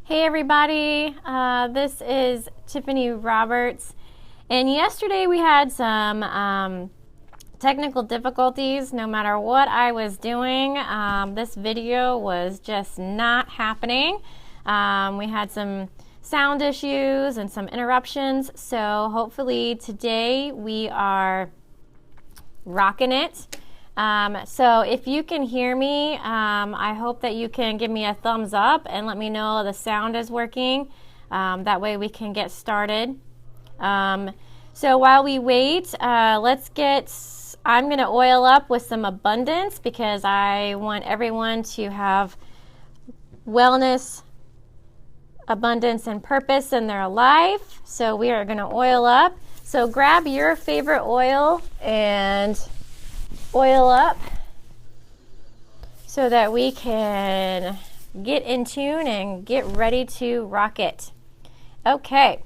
Hey everybody, this is Tiffany Roberts, and yesterday we had some technical difficulties. No matter what I was doing, this video was just not happening. We had some sound issues and some interruptions, so hopefully today we are rocking it. So if you can hear me, I hope that you can give me a thumbs up and let me know the sound is working. That way we can get started. So while we wait, I'm going to oil up with some abundance because I want everyone to have wellness, abundance, and purpose in their life. So we are going to oil up. So grab your favorite oil and oil up so that we can get in tune and get ready to rock it. Okay,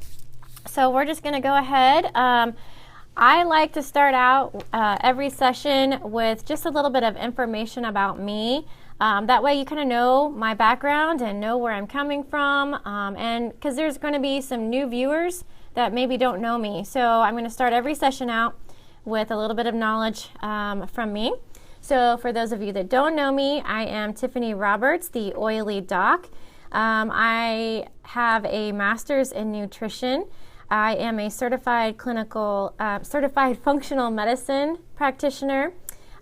so we're just going to go ahead. I like to start out every session with just a little bit of information about me. That way you kind of know my background and know where I'm coming from, and because there's going to be some new viewers that maybe don't know me. So I'm going to start every session out with a little bit of knowledge from me. So for those of you that don't know me, I am Tiffany Roberts, the Oily Doc. I have a master's in nutrition. I am a certified functional medicine practitioner.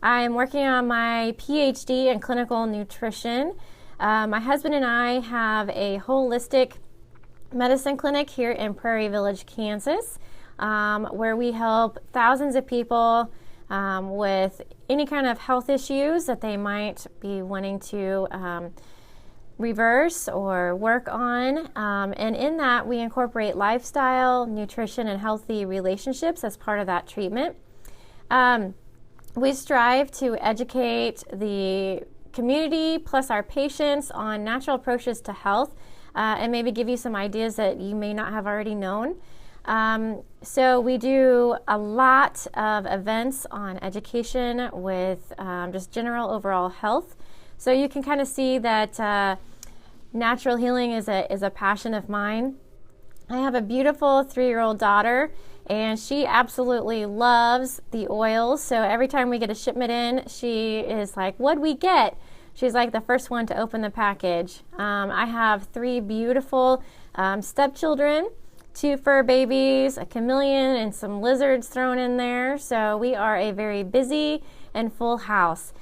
I am working on my PhD in clinical nutrition. My husband and I have a holistic medicine clinic here in Prairie Village, Kansas, where we help thousands of people with any kind of health issues that they might be wanting to reverse or work on. And in that, we incorporate lifestyle, nutrition, and healthy relationships as part of that treatment. We strive to educate the community plus our patients on natural approaches to health and maybe give you some ideas that you may not have already known. So we do a lot of events on education with just general overall health. So you can kind of see that natural healing is a passion of mine. I have a beautiful 3-year-old daughter, and she absolutely loves the oils. So every time we get a shipment in, she is like, "What'd we get?" She's like the first one to open the package. I have 3 beautiful stepchildren, 2 fur babies, a chameleon, and some lizards thrown in there. So we are a very busy and full house.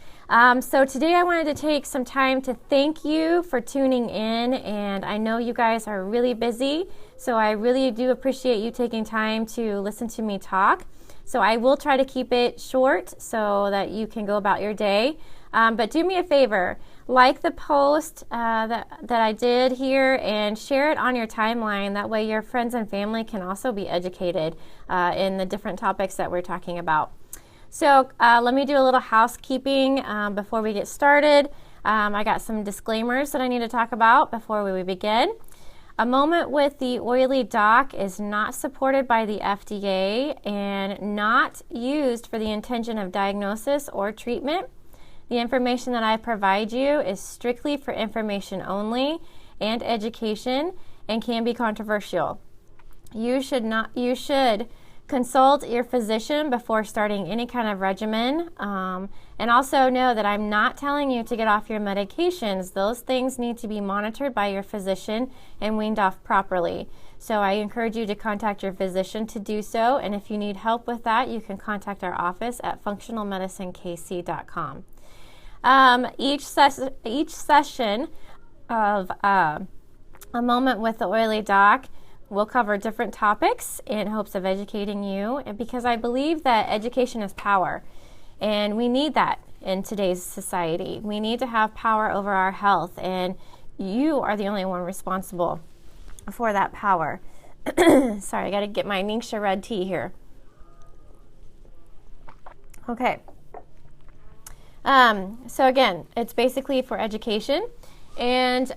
So today I wanted to take some time to thank you for tuning in, and I know you guys are really busy, so I really do appreciate you taking time to listen to me talk. So I will try to keep it short so that you can go about your day. But do me a favor, like the post that I did here and share it on your timeline. That way your friends and family can also be educated in the different topics that we're talking about. So let me do a little housekeeping before we get started. I got some disclaimers that I need to talk about before we begin. A Moment with the Oily Doc is not supported by the FDA and not used for the intention of diagnosis or treatment. The information that I provide you is strictly for information only and education and can be controversial. You should consult your physician before starting any kind of regimen. And also know that I'm not telling you to get off your medications. Those things need to be monitored by your physician and weaned off properly. So I encourage you to contact your physician to do so. And if you need help with that, you can contact our office at functionalmedicinekc.com. Each session of A Moment with the Oily Doc will cover different topics in hopes of educating you, and because I believe that education is power, and we need that in today's society. We need to have power over our health, and you are the only one responsible for that power. Sorry, I got to get my Ningxia red tea here. Okay. So again, it's basically for education, and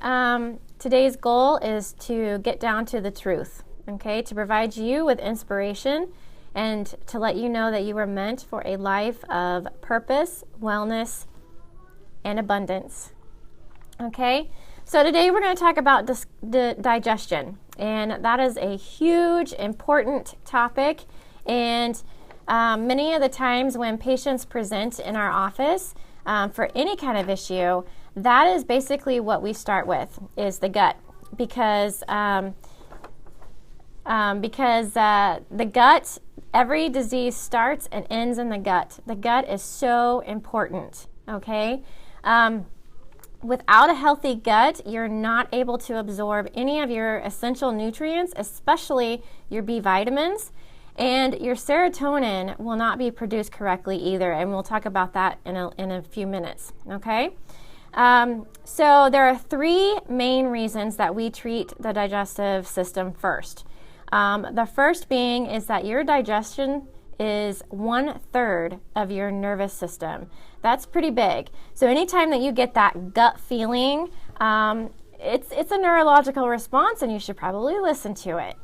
today's goal is to get down to the truth, okay, to provide you with inspiration and to let you know that you were meant for a life of purpose, wellness, and abundance. Okay, So today we're going to talk about digestion, and that is a huge, important topic. And many of the times when patients present in our office for any kind of issue, that is basically what we start with, is the gut, because the gut, every disease starts and ends in the gut. The gut is so important, okay? Without a healthy gut, you're not able to absorb any of your essential nutrients, especially your B vitamins, and your serotonin will not be produced correctly either, and we'll talk about that in a few minutes, okay? So there are three main reasons that we treat the digestive system first. The first being is that your digestion is 1/3 of your nervous system. That's pretty big. So anytime that you get that gut feeling, it's a neurological response, and you should probably listen to it.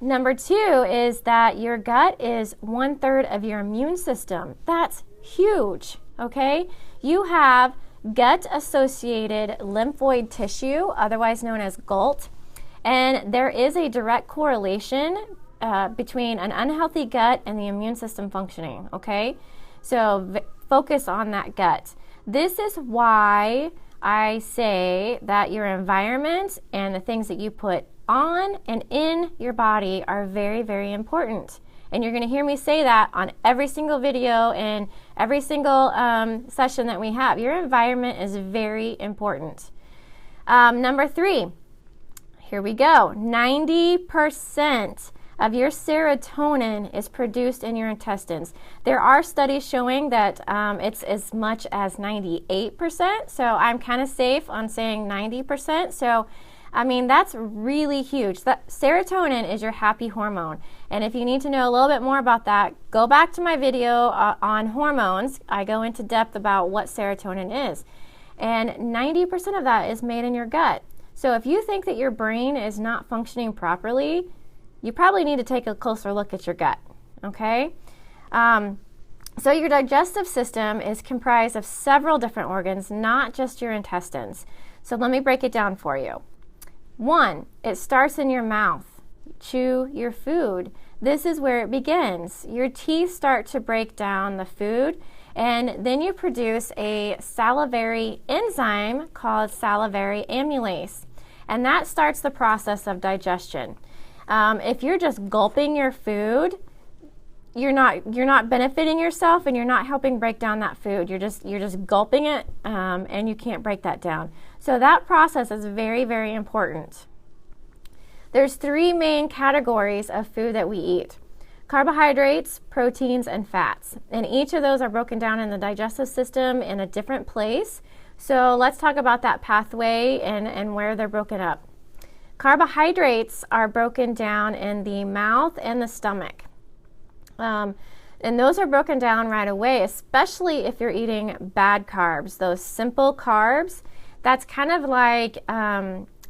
Number two is that your gut is 1/3 of your immune system. That's huge, okay? You have gut-associated lymphoid tissue, otherwise known as GALT, and there is a direct correlation between an unhealthy gut and the immune system functioning, okay? So focus on that gut. This is why I say that your environment and the things that you put on and in your body are very, very important. And you're going to hear me say that on every single video and every single session that we have. Your environment is very important. Number three, here we go. 90% of your serotonin is produced in your intestines. There are studies showing that it's as much as 98%, so I'm kind of safe on saying 90%. So, I mean, that's really huge. That serotonin is your happy hormone, and if you need to know a little bit more about that, go back to my video on hormones. I go into depth about what serotonin is, and 90% of that is made in your gut. So if you think that your brain is not functioning properly, you probably need to take a closer look at your gut, okay? So your digestive system is comprised of several different organs, not just your intestines. So let me break it down for you. One, it starts in your mouth. Chew your food. This is where it begins. Your teeth start to break down the food, and then you produce a salivary enzyme called salivary amylase, and that starts the process of digestion. If you're just gulping your food, you're not benefiting yourself, and you're not helping break down that food. You're just gulping it, and you can't break that down. So that process is very, very important. There's three main categories of food that we eat: carbohydrates, proteins, and fats. And each of those are broken down in the digestive system in a different place. So let's talk about that pathway and where they're broken up. Carbohydrates are broken down in the mouth and the stomach. And those are broken down right away, especially if you're eating bad carbs. Those simple carbs, that's kind of like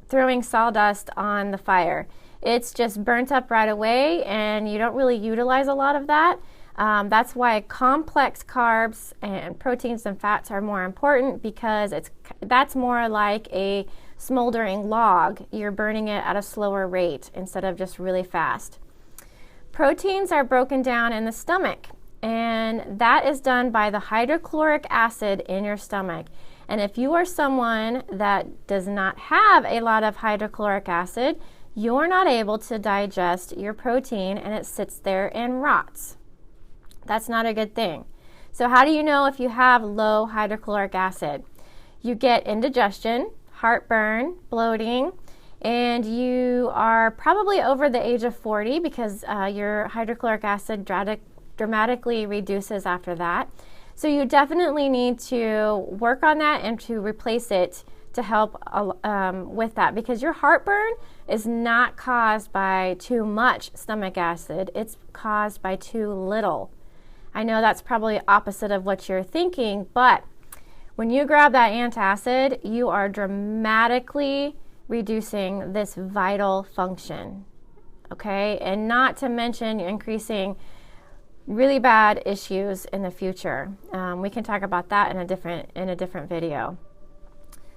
throwing sawdust on the fire. It's just burnt up right away, and you don't really utilize a lot of that. That's why complex carbs and proteins and fats are more important, because that's more like a smoldering log. You're burning it at a slower rate instead of just really fast. Proteins are broken down in the stomach, and that is done by the hydrochloric acid in your stomach. And if you are someone that does not have a lot of hydrochloric acid, you're not able to digest your protein, and it sits there and rots. That's not a good thing. So how do you know if you have low hydrochloric acid? You get indigestion, heartburn, bloating, and you are probably over the age of 40, because your hydrochloric acid dramatically reduces after that. So you definitely need to work on that and to replace it to help with that, because your heartburn is not caused by too much stomach acid. It's caused by too little. I know that's probably opposite of what you're thinking, but when you grab that antacid, you are dramatically reducing this vital function, okay? And not to mention increasing really bad issues in the future. We can talk about that in a different video.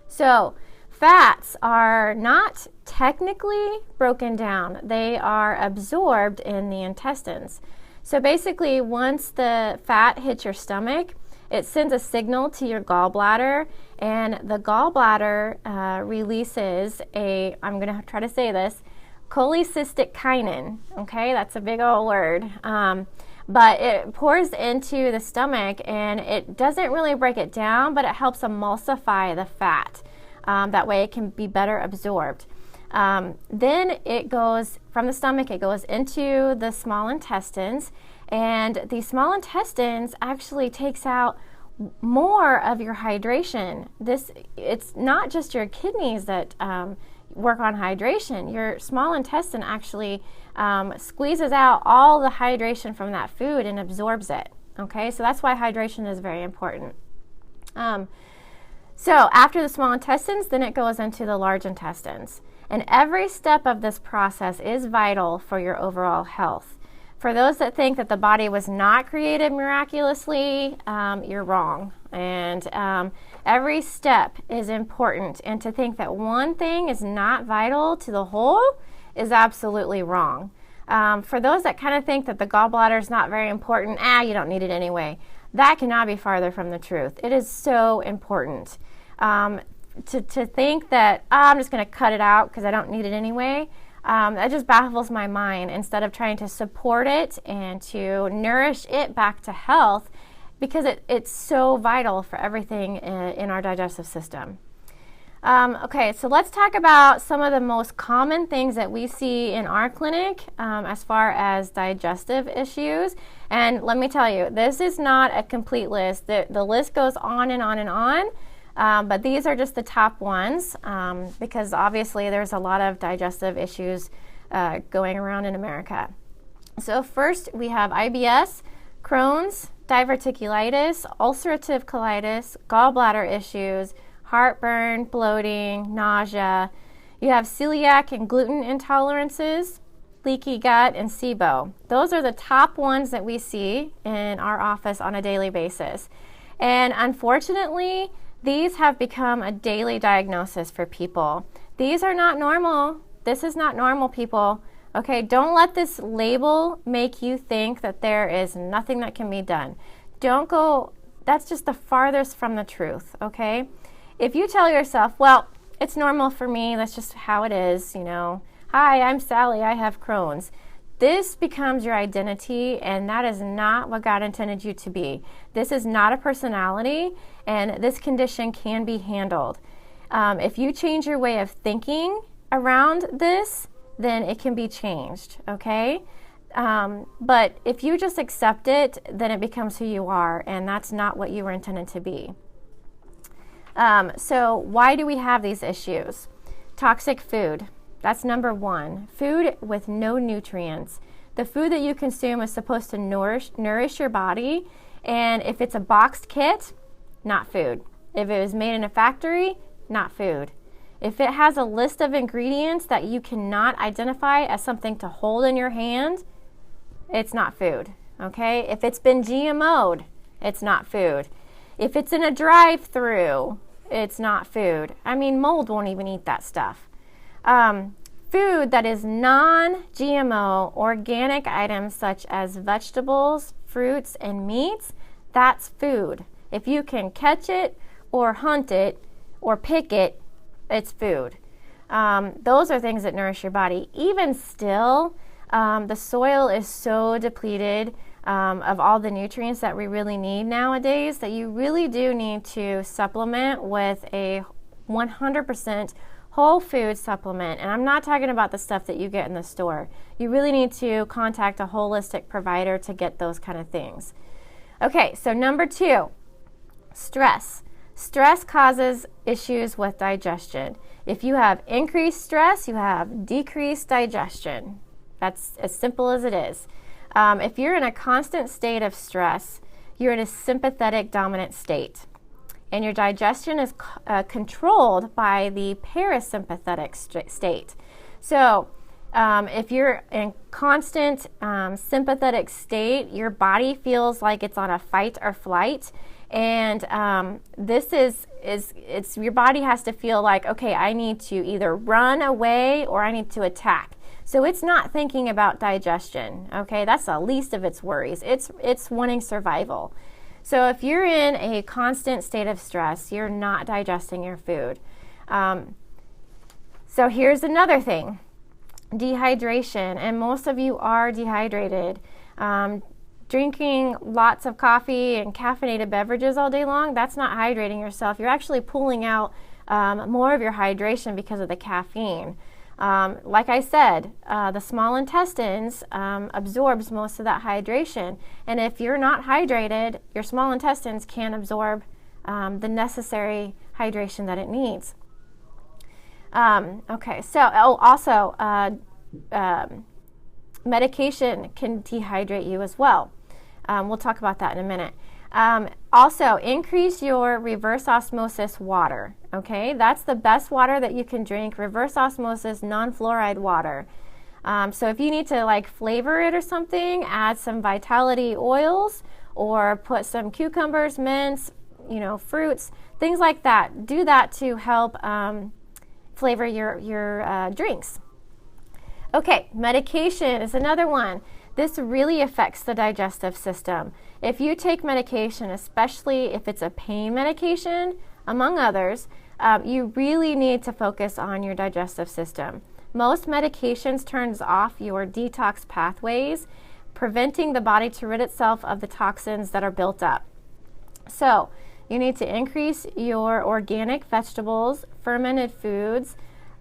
So fats are not technically broken down. They are absorbed in the intestines. So basically, once the fat hits your stomach, it sends a signal to your gallbladder, and the gallbladder releases I'm going to try to say this, cholecystic kinin. Okay, that's a big old word. But it pours into the stomach, and it doesn't really break it down, but it helps emulsify the fat. That way it can be better absorbed. Then it goes from the stomach, it goes into the small intestines, and the small intestines actually takes out more of your hydration. It's not just your kidneys that work on hydration. Your small intestine actually squeezes out all the hydration from that food and absorbs it. Okay, so that's why hydration is very important. So after the small intestines, then it goes into the large intestines. And every step of this process is vital for your overall health. For those that think that the body was not created miraculously, you're wrong. And every step is important. And to think that one thing is not vital to the whole is absolutely wrong. For those that kind of think that the gallbladder is not very important, you don't need it anyway, that cannot be farther from the truth. It is so important. To think that I'm just going to cut it out because I don't need it anyway, that just baffles my mind, instead of trying to support it and to nourish it back to health, because it's so vital for everything in our digestive system. Okay, so let's talk about some of the most common things that we see in our clinic as far as digestive issues. And let me tell you, this is not a complete list. The list goes on and on and on. But these are just the top ones because obviously there's a lot of digestive issues going around in America. So first we have IBS, Crohn's, diverticulitis, ulcerative colitis, gallbladder issues, heartburn, bloating, nausea. You have celiac and gluten intolerances, leaky gut, and SIBO. Those are the top ones that we see in our office on a daily basis. And unfortunately, these have become a daily diagnosis for people. These are not normal. This is not normal, people. Okay, don't let this label make you think that there is nothing that can be done. That's just the farthest from the truth, okay? If you tell yourself, well, it's normal for me, that's just how it is, Hi, I'm Sally, I have Crohn's. This becomes your identity, and that is not what God intended you to be. This is not a personality, and this condition can be handled. If you change your way of thinking around this, then it can be changed, okay? But if you just accept it, then it becomes who you are, and that's not what you were intended to be. So why do we have these issues? Toxic food. That's number one. Food with no nutrients. The food that you consume is supposed to nourish your body, and if it's a boxed kit, not food. If it was made in a factory, not food. If it has a list of ingredients that you cannot identify as something to hold in your hand, it's not food, okay? If it's been GMO'd, it's not food. If it's in a drive-through, it's not food. I mean, mold won't even eat that stuff. Food that is non-GMO, organic items such as vegetables, fruits, and meats, that's food. If you can catch it or hunt it or pick it, it's food. Those are things that nourish your body. Even still, the soil is so depleted of all the nutrients that we really need nowadays that you really do need to supplement with a 100% whole food supplement. And I'm not talking about the stuff that you get in the store. You really need to contact a holistic provider to get those kind of things. Okay, so number 2, stress. Stress causes issues with digestion. If you have increased stress, you have decreased digestion. That's as simple as it is. If you're in a constant state of stress, you're in a sympathetic dominant state. And your digestion is controlled by the parasympathetic state. So If you're in constant sympathetic state, your body feels like it's on a fight or flight. And this is your body has to feel like, okay, I need to either run away or I need to attack. So it's not thinking about digestion, okay? That's the least of its worries. It's wanting survival. So if you're in a constant state of stress, you're not digesting your food. So here's another thing, dehydration. And most of you are dehydrated. Drinking lots of coffee and caffeinated beverages all day long, that's not hydrating yourself. You're actually pulling out more of your hydration because of the caffeine. Like I said, the small intestines absorbs most of that hydration. And if you're not hydrated, your small intestines can't absorb the necessary hydration that it needs. Okay, so also medication can dehydrate you as well. We'll talk about that in a minute. Also, increase your reverse osmosis water. Okay, that's the best water that you can drink, reverse osmosis non-fluoride water. So if you need to like flavor it or something, add some vitality oils or put some cucumbers, mints, fruits, things like that. Do that to help flavor your drinks. Okay, medication is another one. This really affects the digestive system. If you take medication, especially if it's a pain medication, among others, you really need to focus on your digestive system. Most medications turns off your detox pathways, preventing the body to rid itself of the toxins that are built up. So you need to increase your organic vegetables, fermented foods,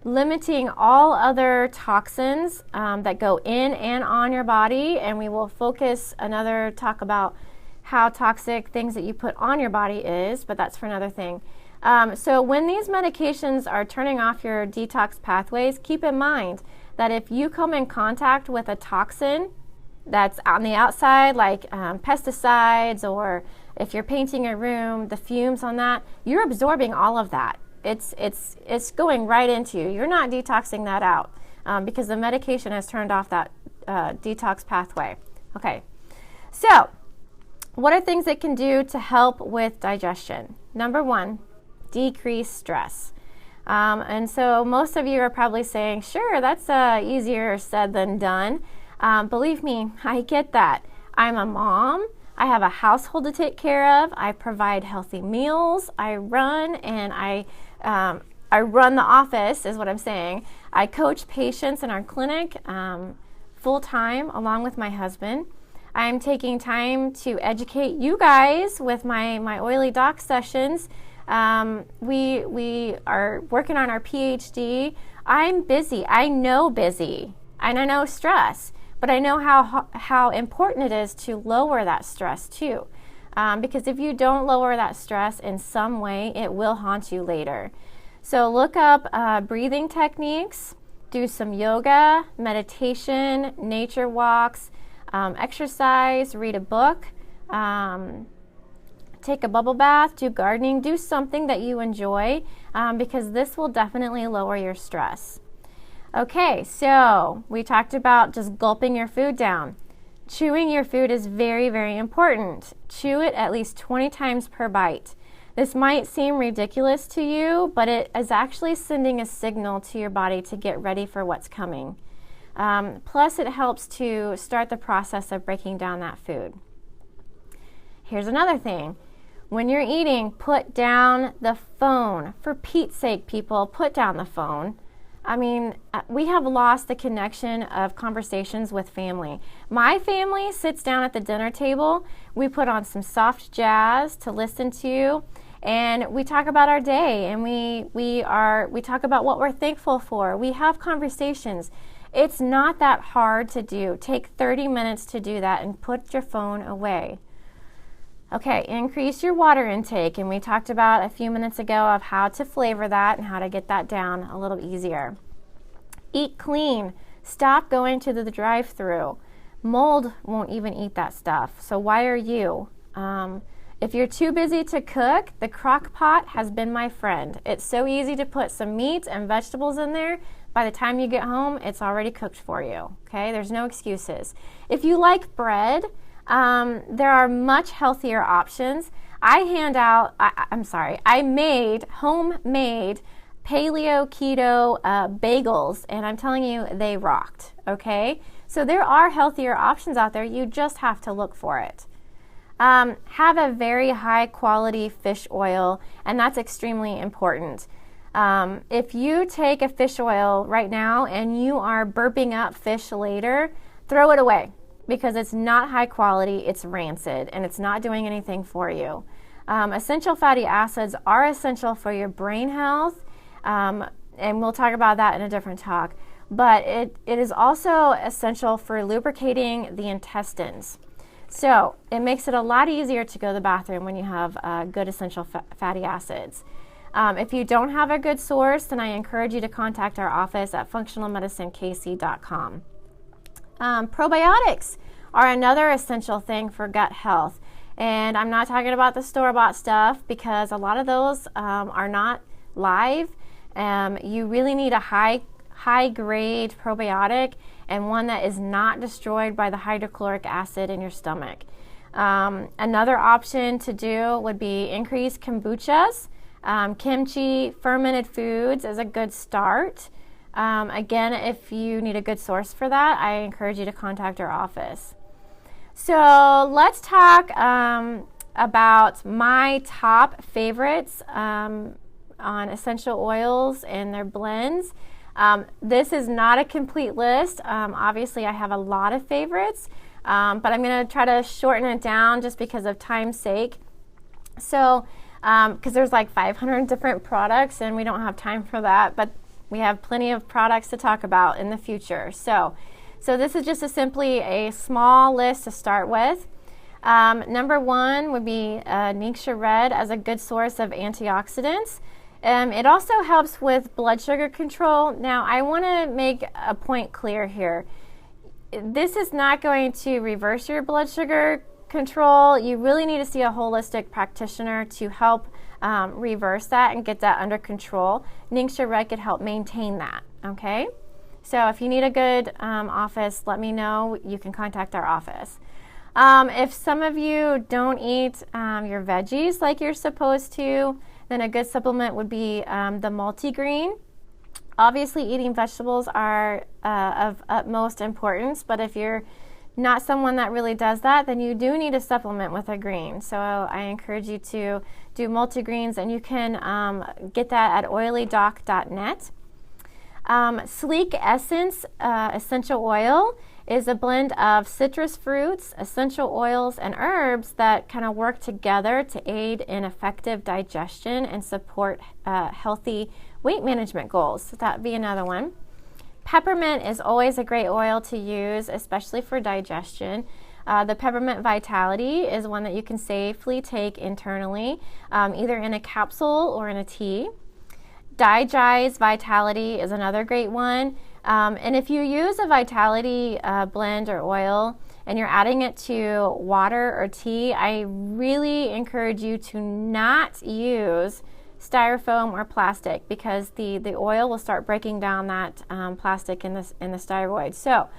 limiting all other toxins that go in and on your body, and we will talk about how toxic things that you put on your body is, but that's for another thing. So when these medications are turning off your detox pathways, keep in mind that if you come in contact with a toxin that's on the outside, like pesticides, or if you're painting a room, the fumes on that, you're absorbing all of that. It's going right into you. You're not detoxing that out because the medication has turned off that detox pathway. Okay, so what are things that can do to help with digestion? Number one, decrease stress. And so most of you are probably saying, sure, that's easier said than done. Believe me, I get that. I'm a mom. I have a household to take care of. I provide healthy meals. I run the office, is what I'm saying. I coach patients in our clinic full time along with my husband. I'm taking time to educate you guys with my Oily Doc sessions. We are working on our PhD. I'm busy. I know busy, and I know stress, but I know how important it is to lower that stress too. Because if you don't lower that stress in some way, it will haunt you later. So look up breathing techniques, do some yoga, meditation, nature walks, exercise, read a book, take a bubble bath, do gardening, do something that you enjoy because this will definitely lower your stress. Okay, so we talked about just gulping your food down. Chewing your food is very, very important. Chew it at least 20 times per bite. This might seem ridiculous to you, but it is actually sending a signal to your body to get ready for what's coming. Plus, it helps to start the process of breaking down that food. Here's another thing. When you're eating, put down the phone. For Pete's sake, people, put down the phone. I mean, we have lost the connection of conversations with family. My family sits down at the dinner table. We put on some soft jazz to listen to, and we talk about our day, and we talk about what we're thankful for. We have conversations. It's not that hard to do. Take 30 minutes to do that and put your phone away. Okay, increase your water intake, and we talked about a few minutes ago of how to flavor that and how to get that down a little easier. Eat clean. Stop going to the drive-thru. Mold won't even eat that stuff, so why are you? If you're too busy to cook, the crock pot has been my friend. It's so easy to put some meat and vegetables in there. By the time you get home, it's already cooked for you, okay? There's no excuses. If you like bread, there are much healthier options. I made homemade paleo keto bagels, and I'm telling you, they rocked, okay? So there are healthier options out there. You just have to look for it. Have a very high quality fish oil, and that's extremely important. If you take a fish oil right now and you are burping up fish later, throw it away because it's not high quality, it's rancid, and it's not doing anything for you. Essential fatty acids are essential for your brain health, and we'll talk about that in a different talk, but it is also essential for lubricating the intestines. So it makes it a lot easier to go to the bathroom when you have good essential fatty acids. If you don't have a good source, then I encourage you to contact our office at functionalmedicinekc.com. Probiotics are another essential thing for gut health. And I'm not talking about the store-bought stuff because a lot of those are not live. You really need a high-grade probiotic and one that is not destroyed by the hydrochloric acid in your stomach. Another option to do would be increase kombuchas. Kimchi, fermented foods is a good start. Again, if you need a good source for that, I encourage you to contact our office. So let's talk about my top favorites on essential oils and their blends. This is not a complete list. Obviously, I have a lot of favorites, but I'm going to try to shorten it down just because of time's sake. So, because there's like 500 different products and we don't have time for that, but we have plenty of products to talk about in the future. So this is just simply a small list to start with. Number one would be Ningxia Red as a good source of antioxidants. It also helps with blood sugar control. Now, I want to make a point clear here. This is not going to reverse your blood sugar control. You really need to see a holistic practitioner to help reverse that and get that under control. Ningxia Red could help maintain that, okay? So if you need a good office, let me know. You can contact our office. If some of you don't eat your veggies like you're supposed to, then a good supplement would be the multigreen. Obviously, eating vegetables are of utmost importance, but if you're not someone that really does that, then you do need a supplement with a green. So I encourage you to do multigreens, and you can get that at oilydoc.net. Sleek Essence essential oil is a blend of citrus fruits, essential oils, and herbs that kind of work together to aid in effective digestion and support healthy weight management goals. So that'd be another one. Peppermint is always a great oil to use, especially for digestion. The Peppermint Vitality is one that you can safely take internally, either in a capsule or in a tea. Digest Vitality is another great one. And if you use a Vitality blend or oil and you're adding it to water or tea, I really encourage you to not use styrofoam or plastic because the oil will start breaking down that plastic in the styrofoam.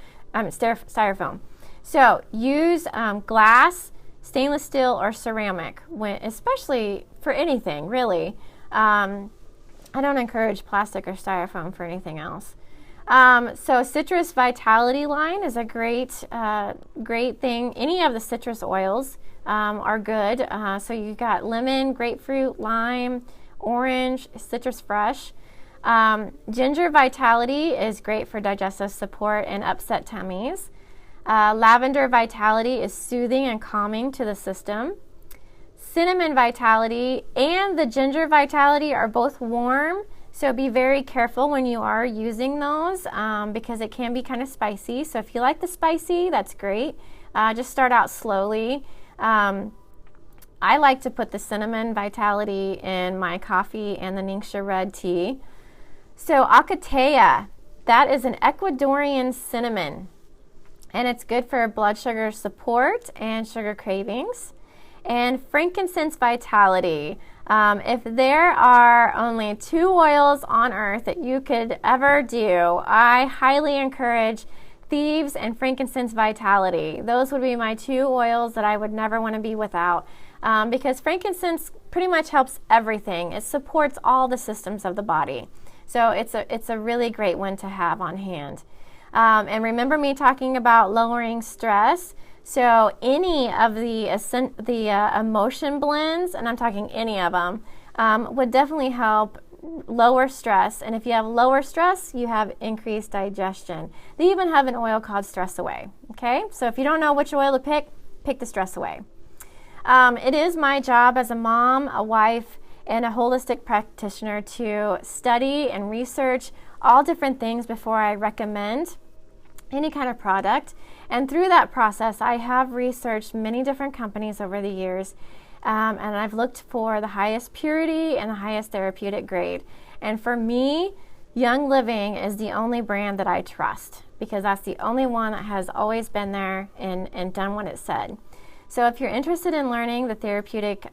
So use glass, stainless steel, or ceramic, especially for anything really. I don't encourage plastic or styrofoam for anything else. So Citrus Vitality line is a great thing. Any of the citrus oils are good. So you got lemon, grapefruit, lime, orange, citrus fresh. Ginger Vitality is great for digestive support and upset tummies. Lavender Vitality is soothing and calming to the system. Cinnamon Vitality and the Ginger Vitality are both warm, so be very careful when you are using those because it can be kind of spicy. So if you like the spicy, that's great. Just start out slowly. I like to put the Cinnamon Vitality in my coffee and the Ningxia Red tea. So Acatea, that is an Ecuadorian cinnamon, and it's good for blood sugar support and sugar cravings. And Frankincense Vitality, If there are only 2 oils on earth that you could ever do, I highly encourage Thieves and Frankincense Vitality. Those would be my 2 oils that I would never want to be without, because frankincense pretty much helps everything. It supports all the systems of the body. So it's a really great one to have on hand. And remember me talking about lowering stress. So any of the emotion blends, and I'm talking any of them, would definitely help lower stress. And if you have lower stress, you have increased digestion. They even have an oil called Stress Away. Okay, so if you don't know which oil to pick the Stress Away. It is my job as a mom, a wife, and a holistic practitioner to study and research all different things before I recommend any kind of product. And through that process, I have researched many different companies over the years, and I've looked for the highest purity and the highest therapeutic grade. And for me, Young Living is the only brand that I trust, because that's the only one that has always been there and done what it said. So if you're interested in learning the therapeutic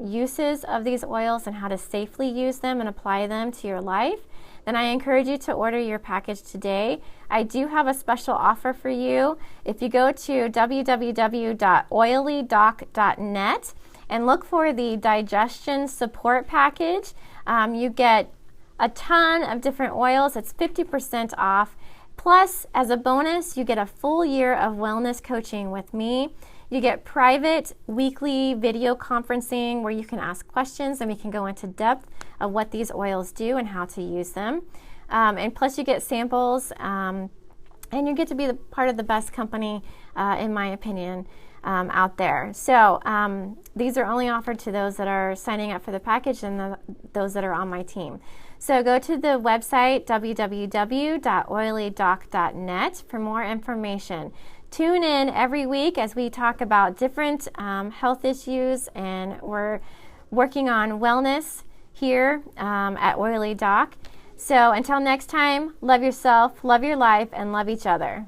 uses of these oils and how to safely use them and apply them to your life, then I encourage you to order your package today. I do have a special offer for you. If you go to www.oilydoc.net and look for the Digestion Support Package, you get a ton of different oils. It's 50% off. Plus, as a bonus, you get a full year of wellness coaching with me. You get private weekly video conferencing where you can ask questions and we can go into depth of what these oils do and how to use them. And plus you get samples, and you get to be part of the best company, in my opinion, out there. So these are only offered to those that are signing up for the package and those that are on my team. So go to the website www.oilydoc.net for more information. Tune in every week as we talk about different health issues, and we're working on wellness here at Oily Doc. So until next time, love yourself, love your life, and love each other.